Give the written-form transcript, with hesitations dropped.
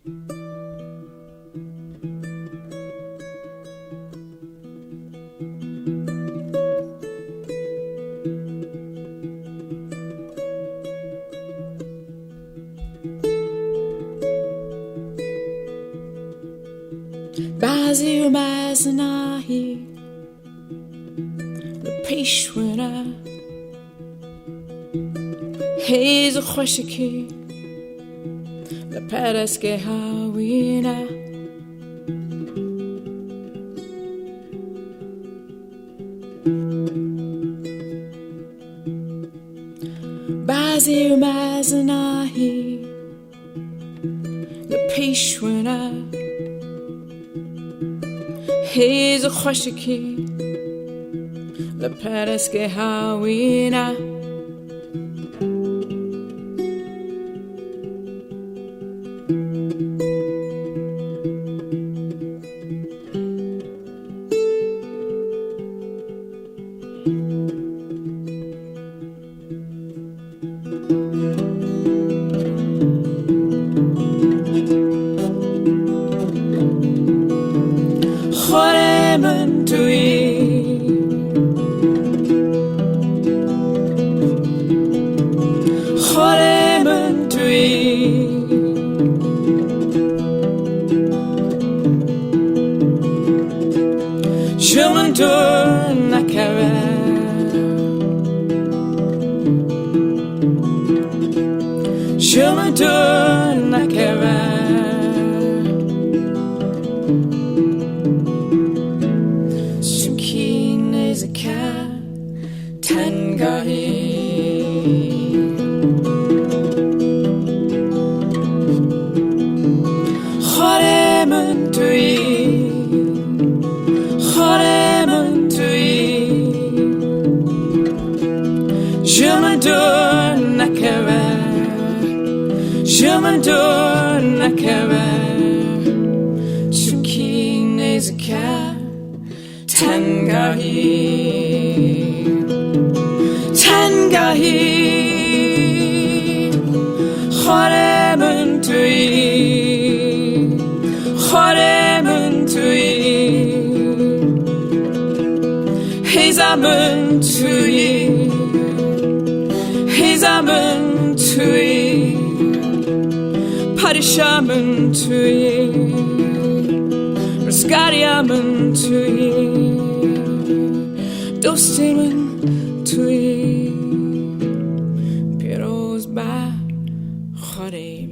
بعضی و بعضی نهی پیشونه هیز خوشکی لپرسکه هاوینه بعضی و بعضی نهی لپیشونه هیز خوشکی لپرسکه هاوینه خورمون توی خورمون توی شمن تو نکوه شمن تو نکوه تنگاهی خورمون توی خورمون توی شمن دور نکوه شمن دور نکوه چونکی نزکه تنگاهی تنگاهی خورمون توی خورمون توی هیزمون توی هیزمون توی پریشمون توی رسگاریمون توی دوستیمون توی پیروز بر خورمون